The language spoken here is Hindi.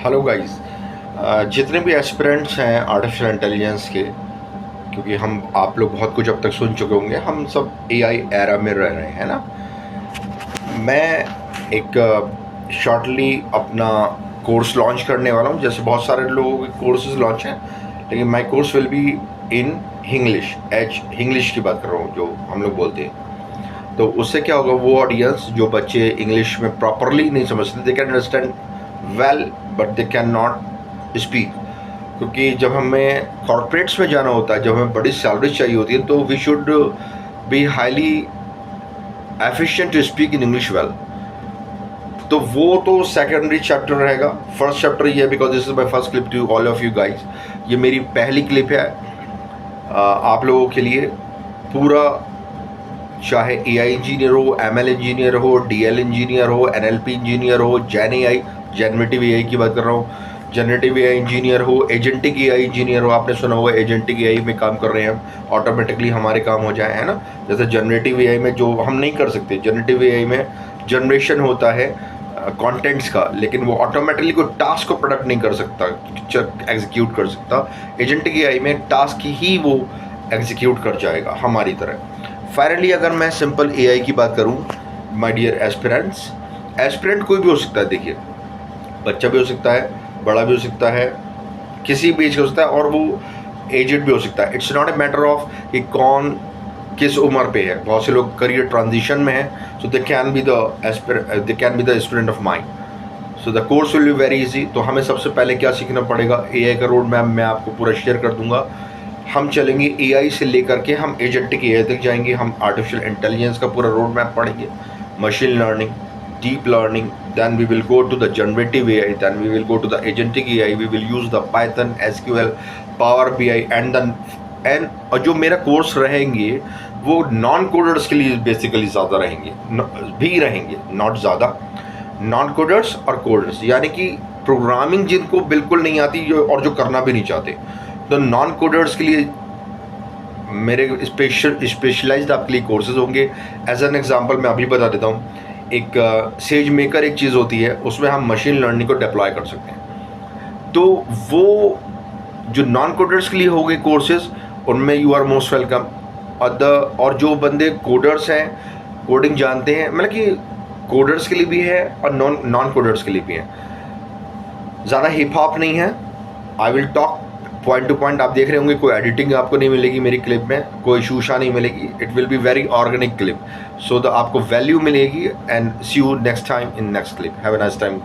Hello guys. जितने भी एस्पिरेंट्स हैं आर्टिफिशियल इंटेलिजेंस के, क्योंकि हम आप लोग बहुत कुछ अब तक सुन चुके होंगे, हम सब एआई एरा में रह रहे हैं ना। मैं एक शॉर्टली अपना कोर्स लॉन्च करने वाला हूँ। जैसे बहुत सारे लोगों के कोर्सेज लॉन्च हैं, लेकिन my course will be in English. English की बात कर रहा हूँ, जो हम लोग बोलते हैं। तो उससे क्या होगा, वो ऑडियंस जो बच्चे इंग्लिश में प्रॉपरली नहीं समझते, they can understand well but they can not speak. क्योंकि जब हमें कॉर्पोरेट्स में जाना होता है, जब हमें बड़ी सैलरी चाहिए होती है, तो we should be highly efficient to speak in English well. तो वो तो सेकेंडरी चैप्टर रहेगा। फर्स्ट चैप्टर ये है, because this is my first clip to all of you guys. ये मेरी पहली क्लिप है आप लोगों के लिए। पूरा, चाहे एआई इंजीनियर हो, एमएल इंजीनियर हो, डीएल इंजीनियर हो, एनएलपी इंजीनियर हो, जेन एआई, जेनरेटिव एआई की बात कर रहा हूँ, जनरेटिव एआई इंजीनियर हो, एजेंटिक एआई इंजीनियर हो। आपने सुना होगा एजेंटिक एआई में काम कर रहे हैं हम, ऑटोमेटिकली हमारे काम हो जाए, है ना। जैसे जनरेटिव एआई में जो हम नहीं कर सकते, जनरेटिव एआई में जनरेशन होता है कंटेंट्स का, लेकिन वो ऑटोमेटिकली कोई टास्क को प्रोडक्ट नहीं कर सकता, एग्जीक्यूट कर सकता। एजेंटिक एआई में टास्क ही वो एग्जीक्यूट कर जाएगा हमारी तरह। फाइनली अगर मैं सिंपल एआई की बात करूं, माय डियर एस्पिरेंट्स, एस्पिरेंट कोई भी हो सकता है। देखिए, बच्चा भी हो सकता है, बड़ा भी हो सकता है, किसी भी एज का हो सकता है, और वो एजेड भी हो सकता है। It's not a matter of कि कौन किस उम्र पे है। बहुत से लोग करियर ट्रांजिशन में हैं, so they can be the student of mind. So the course will be very easy. तो हमें सबसे पहले क्या सीखना पड़ेगा, एआई का रोड मैप मैं आपको पूरा शेयर कर दूंगा। हम चलेंगे एआई से लेकर के हम एजेंटिक एआई तक जाएंगे। हम आर्टिफिशियल इंटेलिजेंस का पूरा रोड मैप पढ़ेंगे, machine learning, deep learning, then we will go to the generative AI, then we will go to the agentic AI, we will use the Python, SQL, Power BI and और जो मेरा कोर्स रहेंगे वो नॉन कोडर्स के लिए बेसिकली ज़्यादा रहेंगे, भी रहेंगे, नॉट ज़्यादा। नॉन कोडर्स और कोडर्स, यानी कि प्रोग्रामिंग जिनको बिल्कुल नहीं आती और जो करना भी नहीं चाहते, तो नॉन कोडर्स के लिए मेरे स्पेशलाइज्ड आपके लिए कोर्सेज होंगे। एज एन एग्जांपल मैं अभी बता देता हूँ, एक सेज मेकर एक चीज़ होती है, उसमें हम मशीन लर्निंग को डिप्लॉय कर सकते हैं। तो वो जो नॉन कोडर्स के लिए हो गए कोर्सेज, उनमें यू आर मोस्ट वेलकम। और जो बंदे कोडर्स हैं, कोडिंग जानते हैं, मतलब कि कोडर्स के लिए भी है और नॉन कोडर्स के लिए भी है। ज़्यादा हिप हॉप नहीं है, I will talk point two point. आप देख रहे होंगे कोई एडिटिंग आपको नहीं मिलेगी मेरी क्लिप में, कोई शूशा नहीं मिलेगी। It will be very organic clip, so the आपको वैल्यू मिलेगी। And see you next time in next clip. Have a nice time.